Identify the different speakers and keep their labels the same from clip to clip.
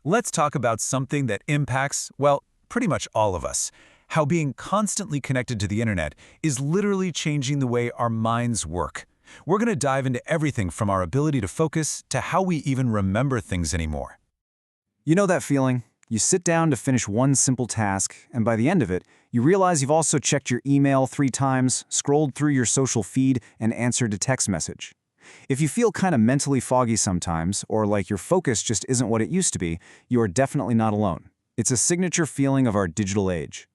Speaker 1: Let's talk about something that impacts, well, pretty much all of us. How being constantly connected to the internet is literally changing the way our minds work. We're going to dive into everything from our ability to focus to how we even remember things anymore.
Speaker 2: You know that feeling? You sit down to finish one simple task, and by the end of it, you realize you've also checked your email 3 times, scrolled through your social feed, and answered a text message. If you feel kind of mentally foggy sometimes, or like your focus just isn't what it used to be, you are definitely not alone. It's a signature feeling of our digital age.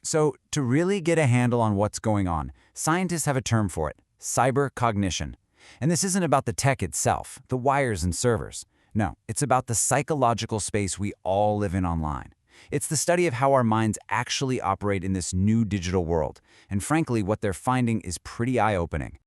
Speaker 3: So, to really get a handle on what's going on, scientists have a term for it: cybercognition. And this isn't about the tech itself, the wires and servers. No, it's about the psychological space we all live in online. It's the study of how our minds actually operate in this new digital world. And frankly, what they're finding is pretty eye-opening.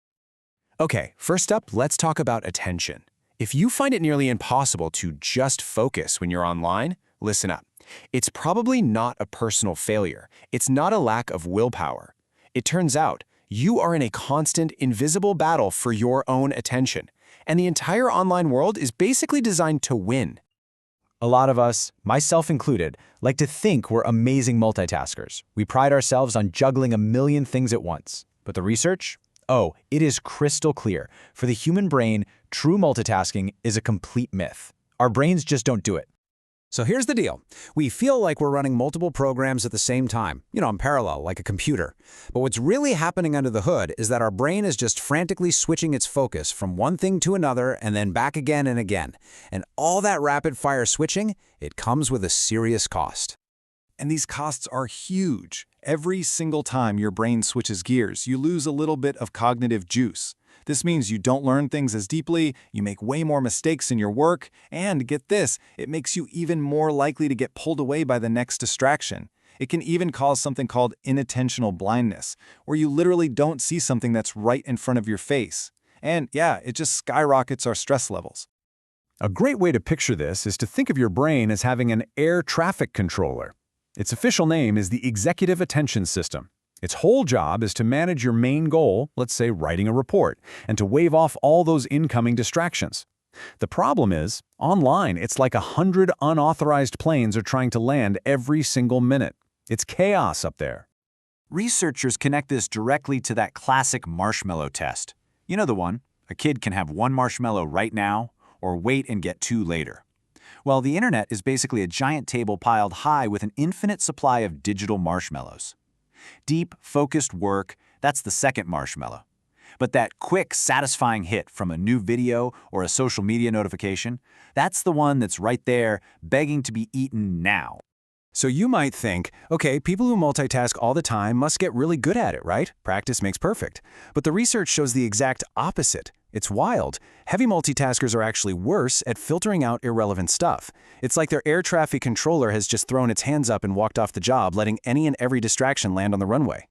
Speaker 4: Okay, first up, let's talk about attention. If you find it nearly impossible to just focus when you're online, listen up. It's probably not a personal failure. It's not a lack of willpower. It turns out, you are in a constant, invisible battle for your own attention. And the entire online world is basically designed to win.
Speaker 5: A lot of us, myself included, like to think we're amazing multitaskers. We pride ourselves on juggling a million things at once. But the research? Oh, it is crystal clear. For the human brain, true multitasking is a complete myth. Our brains just don't do it.
Speaker 3: So here's the deal. We feel like we're running multiple programs at the same time, in parallel, like a computer. But what's really happening under the hood is that our brain is just frantically switching its focus from one thing to another and then back again and again. And all that rapid-fire switching, it comes with a serious cost.
Speaker 2: And these costs are huge. Every single time your brain switches gears, you lose a little bit of cognitive juice. This means you don't learn things as deeply, you make way more mistakes in your work, and get this, it makes you even more likely to get pulled away by the next distraction. It can even cause something called inattentional blindness, where you literally don't see something that's right in front of your face. And yeah, it just skyrockets our stress levels.
Speaker 1: A great way to picture this is to think of your brain as having an air traffic controller. Its official name is the Executive Attention System. Its whole job is to manage your main goal, let's say writing a report, and to wave off all those incoming distractions. The problem is, online, it's like 100 unauthorized planes are trying to land every single minute. It's chaos up there.
Speaker 2: Researchers connect this directly to that classic marshmallow test. You know the one, a kid can have 1 marshmallow right now, or wait and get 2 later. Well, the internet is basically a giant table piled high with an infinite supply of digital marshmallows. Deep, focused work, that's the second marshmallow. But that quick, satisfying hit from a new video or a social media notification, that's the one that's right there, begging to be eaten now.
Speaker 4: So you might think, okay, people who multitask all the time must get really good at it, right? Practice makes perfect. But the research shows the exact opposite. It's wild. Heavy multitaskers are actually worse at filtering out irrelevant stuff. It's like their air traffic controller has just thrown its hands up and walked off the job, letting any and every distraction land on the runway.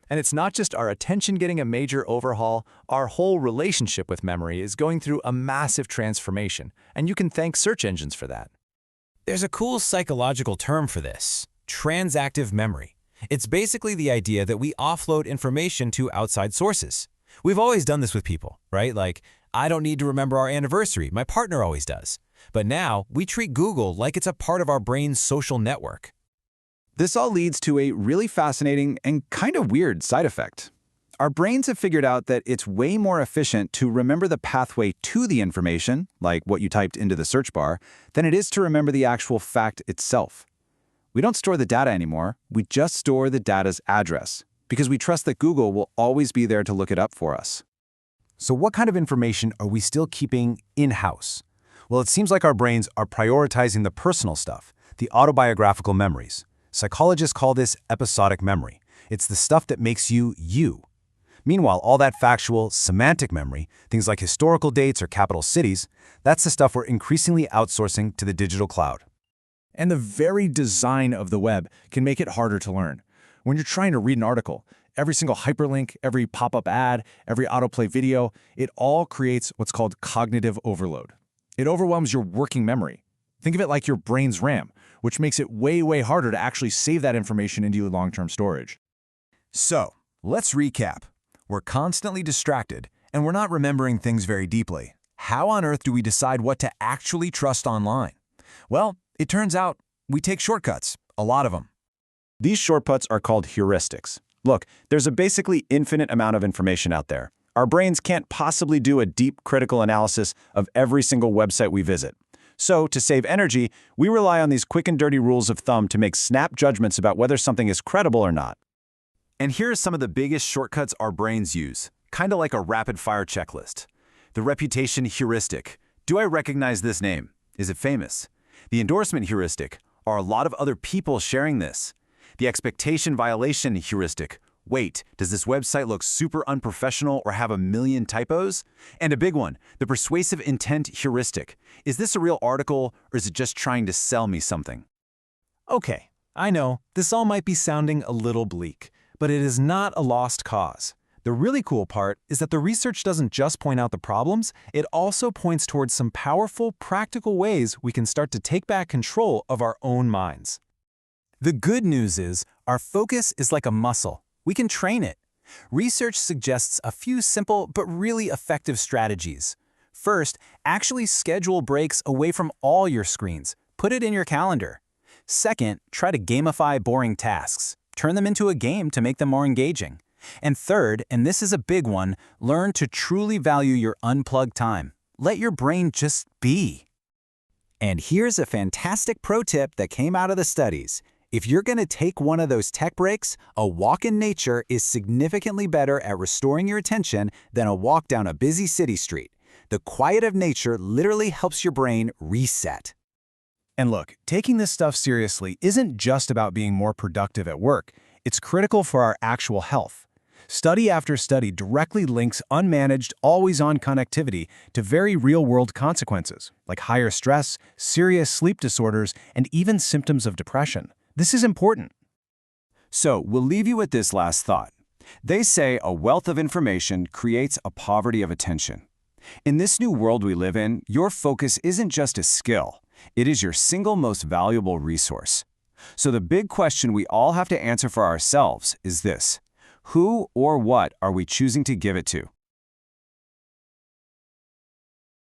Speaker 5: And it's not just our attention getting a major overhaul, our whole relationship with memory is going through a massive transformation, and you can thank search engines for that.
Speaker 3: There's a cool psychological term for this: transactive memory. It's basically the idea that we offload information to outside sources. We've always done this with people, right? Like, I don't need to remember our anniversary, my partner always does. But now, we treat Google like it's a part of our brain's social network.
Speaker 2: This all leads to a really fascinating and kind of weird side effect. Our brains have figured out that it's way more efficient to remember the pathway to the information, like what you typed into the search bar, than it is to remember the actual fact itself. We don't store the data anymore, we just store the data's address, because we trust that Google will always be there to look it up for us.
Speaker 1: So what kind of information are we still keeping in-house? Well, it seems like our brains are prioritizing the personal stuff, the autobiographical memories. Psychologists call this episodic memory. It's the stuff that makes you, you. Meanwhile, all that factual, semantic memory, things like historical dates or capital cities, that's the stuff we're increasingly outsourcing to the digital cloud.
Speaker 6: And the very design of the web can make it harder to learn. When you're trying to read an article, every single hyperlink, every pop-up ad, every autoplay video, it all creates what's called cognitive overload. It overwhelms your working memory. Think of it like your brain's RAM, which makes it way, way harder to actually save that information into your long-term storage.
Speaker 1: So, let's recap. We're constantly distracted, and we're not remembering things very deeply. How on earth do we decide what to actually trust online?
Speaker 6: Well, it turns out we take shortcuts, a lot of them.
Speaker 5: These shortcuts are called heuristics. Look, there's a basically infinite amount of information out there. Our brains can't possibly do a deep critical analysis of every single website we visit. So, to save energy, we rely on these quick and dirty rules of thumb to make snap judgments about whether something is credible or not.
Speaker 2: And here are some of the biggest shortcuts our brains use, kind of like a rapid-fire checklist. The reputation heuristic. Do I recognize this name? Is it famous? The endorsement heuristic. Are a lot of other people sharing this? The expectation violation heuristic. Wait, does this website look super unprofessional or have a million typos? And a big one, the persuasive intent heuristic. Is this a real article or is it just trying to sell me something?
Speaker 1: Okay, I know, this all might be sounding a little bleak, but it is not a lost cause. The really cool part is that the research doesn't just point out the problems, it also points towards some powerful, practical ways we can start to take back control of our own minds. The good news is, our focus is like a muscle. We can train it. Research suggests a few simple but really effective strategies. First, actually schedule breaks away from all your screens. Put it in your calendar. Second, try to gamify boring tasks. Turn them into a game to make them more engaging. And third, and this is a big one, learn to truly value your unplugged time. Let your brain just be.
Speaker 3: And here's a fantastic pro tip that came out of the studies. If you're going to take one of those tech breaks, a walk in nature is significantly better at restoring your attention than a walk down a busy city street. The quiet of nature literally helps your brain reset.
Speaker 6: And look, taking this stuff seriously isn't just about being more productive at work. It's critical for our actual health. Study after study directly links unmanaged, always-on connectivity to very real-world consequences, like higher stress, serious sleep disorders, and even symptoms of depression. This is important.
Speaker 2: So, we'll leave you with this last thought. They say a wealth of information creates a poverty of attention. In this new world we live in, your focus isn't just a skill. It is your single most valuable resource. So the big question we all have to answer for ourselves is this: who or what are we choosing to give it to?